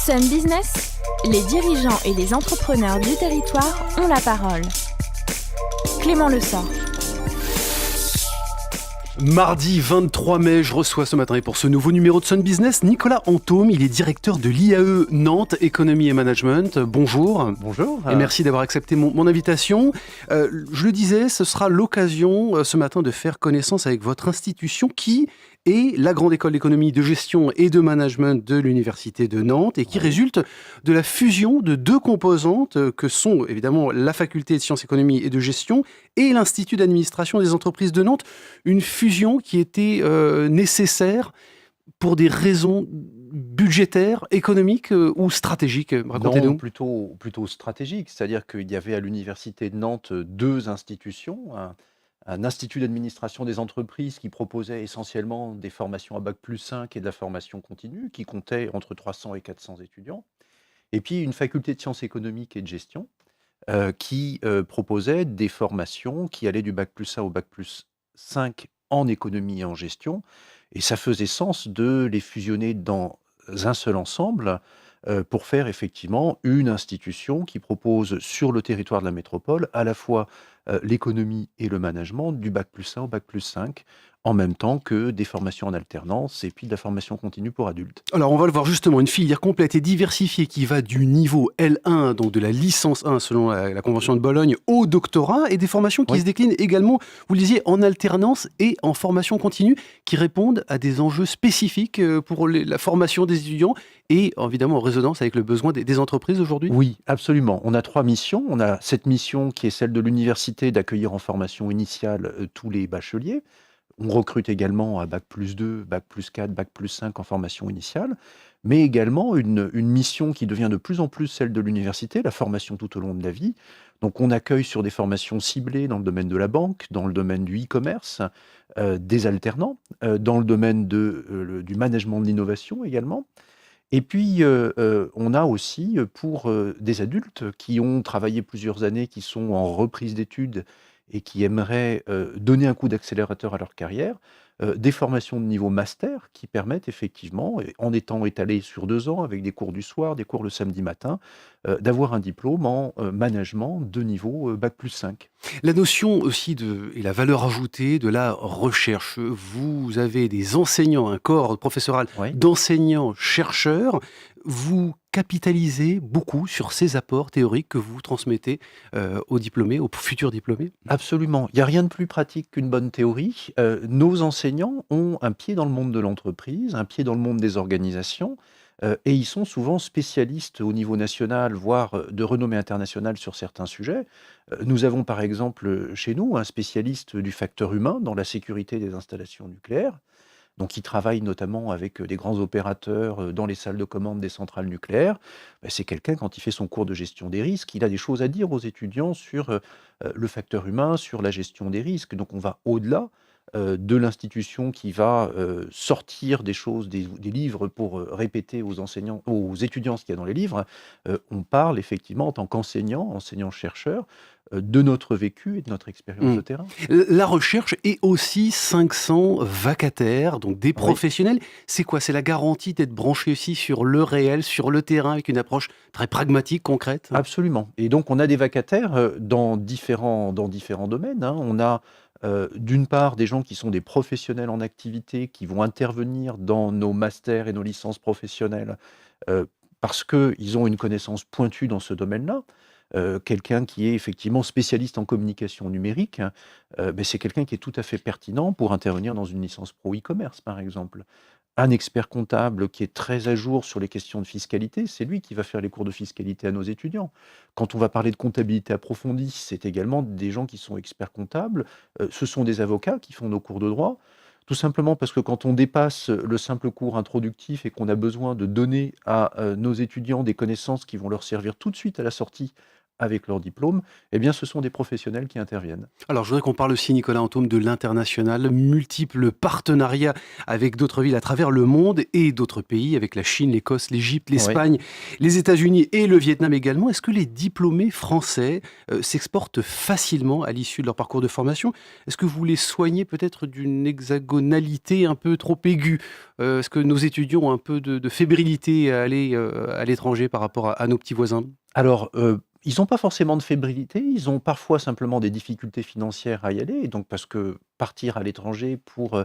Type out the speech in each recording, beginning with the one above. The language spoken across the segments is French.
Sun Business, les dirigeants et les entrepreneurs du territoire ont la parole. Clément Lessort. Mardi 23 mai, je reçois ce matin et pour ce nouveau numéro de Sun Business, Nicolas Antôme, il est directeur de l'IAE Nantes Économie et Management. Bonjour. Bonjour. Et merci d'avoir accepté mon invitation. Je le disais, ce sera l'occasion ce matin de faire connaissance avec votre institution qui est la grande école d'économie, de gestion et de management de l'Université de Nantes et qui résulte de la fusion de deux composantes que sont évidemment la faculté de sciences économie et de gestion et l'Institut d'administration des entreprises de Nantes. Une fusion qui était nécessaire pour des raisons budgétaires, économiques ou stratégiques. Racontez-nous. Non, plutôt stratégique, c'est-à-dire qu'il y avait à l'Université de Nantes deux institutions, un institut d'administration des entreprises qui proposait essentiellement des formations à Bac+5 et de la formation continue, qui comptait entre 300 et 400 étudiants, et puis une faculté de sciences économiques et de gestion qui proposait des formations qui allaient du Bac+1 au Bac+5 en économie et en gestion, et ça faisait sens de les fusionner dans un seul ensemble pour faire effectivement une institution qui propose sur le territoire de la métropole à la fois l'économie et le management du Bac+1 au Bac+5 en même temps que des formations en alternance et puis de la formation continue pour adultes. Alors, on va le voir justement, une filière complète et diversifiée qui va du niveau L1, donc de la licence 1 selon la Convention de Bologne, au doctorat, et des formations qui Oui. se déclinent également, vous le disiez, en alternance et en formation continue, qui répondent à des enjeux spécifiques pour la formation des étudiants et évidemment en résonance avec le besoin des entreprises aujourd'hui. Oui, absolument. On a trois missions. On a cette mission qui est celle de l'université d'accueillir en formation initiale tous les bacheliers. On recrute également à Bac+2, Bac+4, Bac+5 en formation initiale, mais également une mission qui devient de plus en plus celle de l'université, la formation tout au long de la vie. Donc on accueille sur des formations ciblées dans le domaine de la banque, dans le domaine du e-commerce, des alternants, dans le domaine du management de l'innovation également. Et puis, on a aussi pour des adultes qui ont travaillé plusieurs années, qui sont en reprise d'études et qui aimeraient donner un coup d'accélérateur à leur carrière, des formations de niveau master qui permettent effectivement, et en étant étalées sur 2 ans, avec des cours du soir, des cours le samedi matin, d'avoir un diplôme en management de niveau Bac+5. La notion aussi et la valeur ajoutée de la recherche. Vous avez des enseignants, un corps professoral Oui. d'enseignants-chercheurs. Vous capitalisez beaucoup sur ces apports théoriques que vous transmettez aux diplômés, aux futurs diplômés. Absolument. Il n'y a rien de plus pratique qu'une bonne théorie. Nos enseignants ont un pied dans le monde de l'entreprise, un pied dans le monde des organisations, et ils sont souvent spécialistes au niveau national, voire de renommée internationale sur certains sujets. Nous avons par exemple chez nous un spécialiste du facteur humain dans la sécurité des installations nucléaires. Donc, il travaille notamment avec des grands opérateurs dans les salles de commande des centrales nucléaires. C'est quelqu'un, quand il fait son cours de gestion des risques, il a des choses à dire aux étudiants sur le facteur humain, sur la gestion des risques. Donc, on va au-delà de l'institution qui va sortir des choses, des livres pour répéter aux enseignants, aux étudiants ce qu'il y a dans les livres. On parle effectivement en tant qu'enseignant, enseignant-chercheur, de notre vécu et de notre expérience de terrain. La recherche est aussi 500 vacataires, donc des Oui. professionnels. C'est quoi? C'est la garantie d'être branché aussi sur le réel, sur le terrain, avec une approche très pragmatique, concrète? Absolument. Et donc, on a des vacataires dans différents domaines, hein. On a d'une part des gens qui sont des professionnels en activité, qui vont intervenir dans nos masters et nos licences professionnelles parce qu'ils ont une connaissance pointue dans ce domaine-là. Quelqu'un qui est effectivement spécialiste en communication numérique, c'est quelqu'un qui est tout à fait pertinent pour intervenir dans une licence pro e-commerce, par exemple. Un expert comptable qui est très à jour sur les questions de fiscalité, c'est lui qui va faire les cours de fiscalité à nos étudiants. Quand on va parler de comptabilité approfondie, c'est également des gens qui sont experts comptables. Ce sont des avocats qui font nos cours de droit. Tout simplement parce que quand on dépasse le simple cours introductif et qu'on a besoin de donner à nos étudiants des connaissances qui vont leur servir tout de suite à la sortie avec leur diplôme, eh bien, ce sont des professionnels qui interviennent. Alors, je voudrais qu'on parle aussi, Nicolas Antôme, de l'international, multiples partenariats avec d'autres villes à travers le monde et d'autres pays, avec la Chine, l'Écosse, l'Égypte, Oui. l'Espagne, les États-Unis et le Vietnam également. Est-ce que les diplômés français s'exportent facilement à l'issue de leur parcours de formation? Est-ce que vous les soignez peut-être d'une hexagonalité un peu trop aiguë? Est-ce que nos étudiants ont un peu de fébrilité à aller à l'étranger par rapport à nos petits voisins? Alors, ils n'ont pas forcément de fébrilité, ils ont parfois simplement des difficultés financières à y aller et donc parce que partir à l'étranger pour,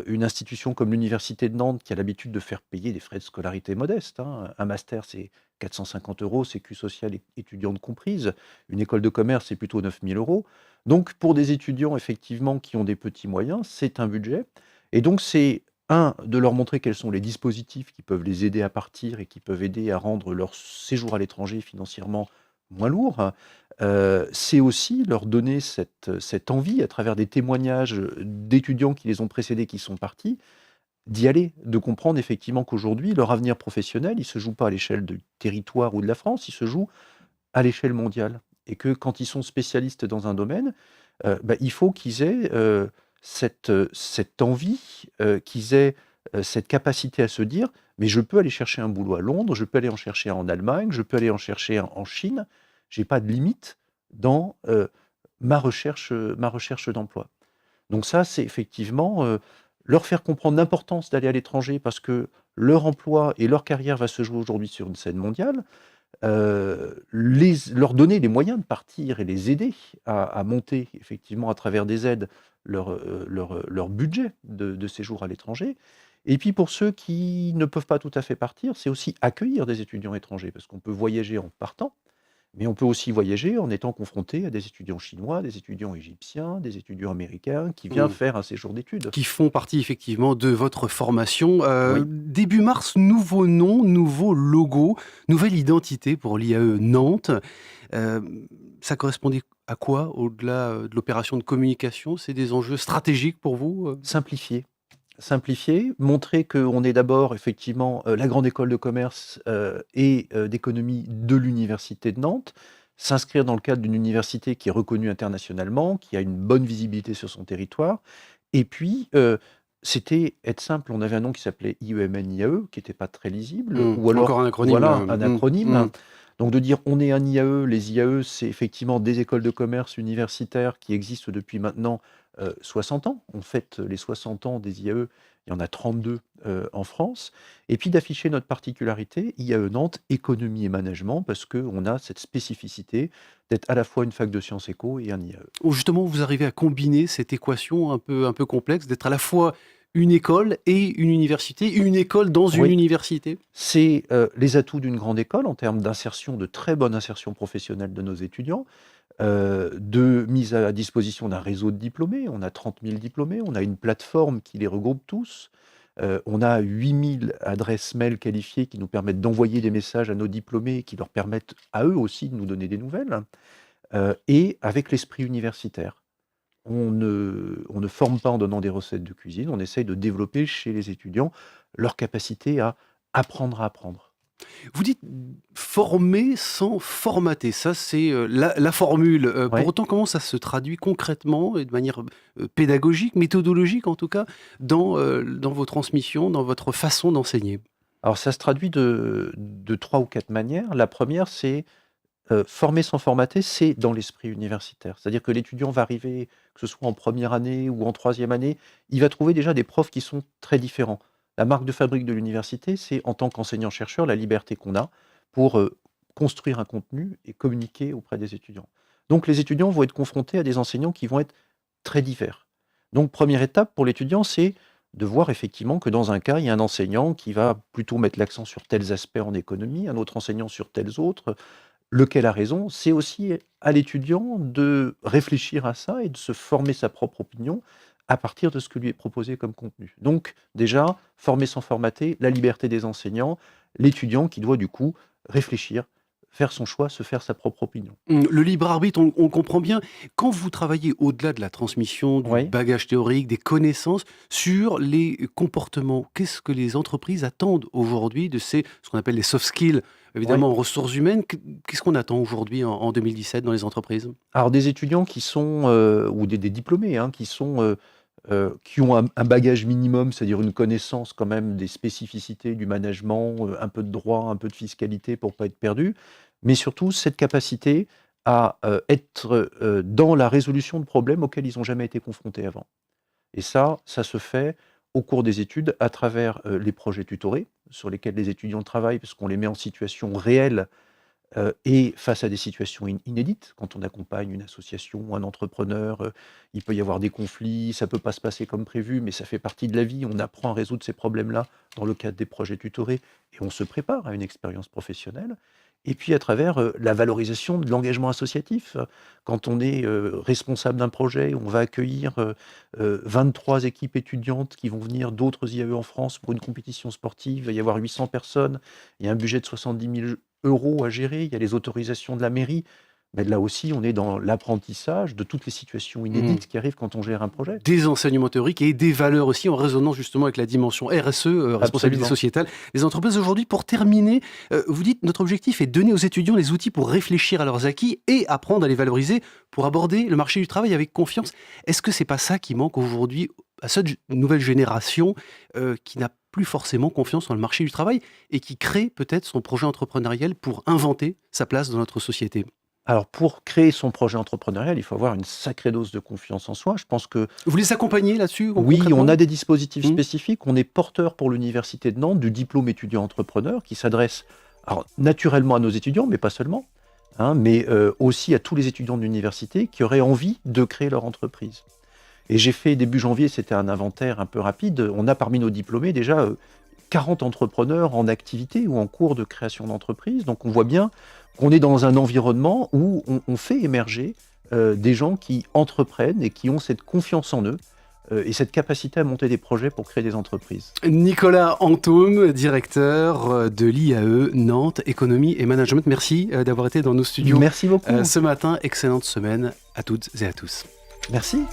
une institution comme l'université de Nantes qui a l'habitude de faire payer des frais de scolarité modestes, hein. Un master, c'est 450 €, sécu sociale étudiante comprise. Une école de commerce, c'est plutôt 9 000 €. Donc pour des étudiants effectivement qui ont des petits moyens, c'est un budget et donc c'est, de leur montrer quels sont les dispositifs qui peuvent les aider à partir et qui peuvent aider à rendre leur séjour à l'étranger financièrement moins lourd. C'est aussi leur donner cette envie à travers des témoignages, d'étudiants qui les ont précédés, qui sont partis, d'y aller, de comprendre effectivement qu'aujourd'hui leur avenir professionnel, il se joue pas à l'échelle du territoire ou de la France, il se joue à l'échelle mondiale et que quand ils sont spécialistes dans un domaine, il faut qu'ils aient, cette envie, qu'ils aient, cette capacité à se dire: «Mais je peux aller chercher un boulot à Londres, je peux aller en chercher un en Allemagne, je peux aller en chercher un en Chine. J'ai pas de limite dans, ma recherche d'emploi». Donc ça, c'est effectivement, leur faire comprendre l'importance d'aller à l'étranger parce que leur emploi et leur carrière va se jouer aujourd'hui sur une scène mondiale. Leur donner les moyens de partir et les aider à monter effectivement à travers des aides leur budget de séjour à l'étranger. Et puis pour ceux qui ne peuvent pas tout à fait partir, c'est aussi accueillir des étudiants étrangers parce qu'on peut voyager en partant, mais on peut aussi voyager en étant confronté à des étudiants chinois, des étudiants égyptiens, des étudiants américains qui viennent faire un séjour d'études. Qui font partie effectivement de votre formation. Oui. Début mars, nouveau nom, nouveau logo, nouvelle identité pour l'IAE Nantes. Euh, Ça correspondait à quoi au-delà de l'opération de communication? C'est des enjeux stratégiques pour vous? Simplifier. Simplifier, montrer qu'on est d'abord effectivement, la grande école de commerce, et d'économie de l'université de Nantes. S'inscrire dans le cadre d'une université qui est reconnue internationalement, qui a une bonne visibilité sur son territoire et puis, c'était être simple. On avait un nom qui s'appelait IEMN-IAE, qui n'était pas très lisible ou Encore alors un acronyme. voilà, un acronyme. Mm. Donc de dire: «On est un IAE», les IAE, c'est effectivement des écoles de commerce universitaires qui existent depuis maintenant 60 ans. On fête les 60 ans des IAE, il y en a 32 en France. Et puis d'afficher notre particularité, IAE Nantes, économie et management, parce qu'on a cette spécificité d'être à la fois une fac de sciences éco et un IAE. Où justement vous arrivez à combiner cette équation un peu complexe d'être à la fois une école et une université, une école dans une Oui, université? c'est les atouts d'une grande école en termes d'insertion, de très bonne insertion professionnelle de nos étudiants, de mise à disposition d'un réseau de diplômés. On a 30 000 diplômés, on a une plateforme qui les regroupe tous, on a 8 000 adresses mail qualifiées qui nous permettent d'envoyer des messages à nos diplômés, qui leur permettent à eux aussi de nous donner des nouvelles, et avec l'esprit universitaire. On ne forme pas en donnant des recettes de cuisine, on essaye de développer chez les étudiants leur capacité à apprendre à apprendre. Vous dites former sans formater, ça c'est la formule. Pour Ouais. autant, comment ça se traduit concrètement et de manière pédagogique, méthodologique en tout cas, dans vos transmissions, dans votre façon d'enseigner? Alors ça se traduit de 3 ou 4 manières. La première, c'est, former sans formater, c'est dans l'esprit universitaire. C'est-à-dire que l'étudiant va arriver, que ce soit en première année ou en troisième année, il va trouver déjà des profs qui sont très différents. La marque de fabrique de l'université, c'est en tant qu'enseignant-chercheur, la liberté qu'on a pour, construire un contenu et communiquer auprès des étudiants. Donc les étudiants vont être confrontés à des enseignants qui vont être très divers. Donc première étape pour l'étudiant, c'est de voir effectivement que dans un cas, il y a un enseignant qui va plutôt mettre l'accent sur tels aspects en économie, un autre enseignant sur tels autres. Lequel a raison? C'est aussi à l'étudiant de réfléchir à ça et de se former sa propre opinion à partir de ce que lui est proposé comme contenu. Donc déjà, former sans formater, la liberté des enseignants, l'étudiant qui doit du coup réfléchir, faire son choix, se faire sa propre opinion. Le libre arbitre, on comprend bien. Quand vous travaillez au-delà de la transmission, du Oui. bagage théorique, des connaissances, sur les comportements, qu'est-ce que les entreprises attendent aujourd'hui de ce qu'on appelle les soft skills, évidemment en ressources humaines? Qu'est-ce qu'on attend aujourd'hui en 2017 dans les entreprises? Alors des étudiants qui sont, ou des diplômés, hein, qui ont un bagage minimum, c'est-à-dire une connaissance quand même des spécificités du management, un peu de droit, un peu de fiscalité pour pas être perdu, mais surtout cette capacité à être dans la résolution de problèmes auxquels ils n'ont jamais été confrontés avant. Et ça se fait au cours des études à travers les projets tutorés sur lesquels les étudiants travaillent, parce qu'on les met en situation réelle et face à des situations inédites. Quand on accompagne une association ou un entrepreneur, il peut y avoir des conflits, ça peut pas se passer comme prévu, mais ça fait partie de la vie. On apprend à résoudre ces problèmes-là dans le cadre des projets tutorés et on se prépare à une expérience professionnelle. Et puis à travers la valorisation de l'engagement associatif. Quand on est responsable d'un projet, on va accueillir 23 équipes étudiantes qui vont venir d'autres IAE en France pour une compétition sportive. Il va y avoir 800 personnes, il y a un budget de 70 000 euros à gérer, il y a les autorisations de la mairie. Mais là aussi, on est dans l'apprentissage de toutes les situations inédites qui arrivent quand on gère un projet. Des enseignements théoriques et des valeurs aussi en résonance justement avec la dimension RSE, responsabilité Absolument. sociétale. Les entreprises aujourd'hui, pour terminer, vous dites notre objectif est de donner aux étudiants les outils pour réfléchir à leurs acquis et apprendre à les valoriser pour aborder le marché du travail avec confiance. Est-ce que c'est pas ça qui manque aujourd'hui à cette nouvelle génération qui n'a plus forcément confiance dans le marché du travail et qui crée peut-être son projet entrepreneurial pour inventer sa place dans notre société? Alors, pour créer son projet entrepreneurial, il faut avoir une sacrée dose de confiance en soi. Je pense que Vous les accompagnez là-dessus oui, concrètement? on a des dispositifs Mmh. spécifiques. On est porteur pour l'Université de Nantes du diplôme étudiant entrepreneur qui s'adresse alors, naturellement à nos étudiants, mais pas seulement, hein, mais aussi à tous les étudiants de l'université qui auraient envie de créer leur entreprise. Et j'ai fait début janvier, c'était un inventaire un peu rapide. On a parmi nos diplômés déjà 40 entrepreneurs en activité ou en cours de création d'entreprise. Donc on voit bien qu'on est dans un environnement où on fait émerger des gens qui entreprennent et qui ont cette confiance en eux et cette capacité à monter des projets pour créer des entreprises. Nicolas Antôme, directeur de l'IAE Nantes Économie et Management. Merci d'avoir été dans nos studios Merci beaucoup. ce matin. Excellente semaine à toutes et à tous. Merci.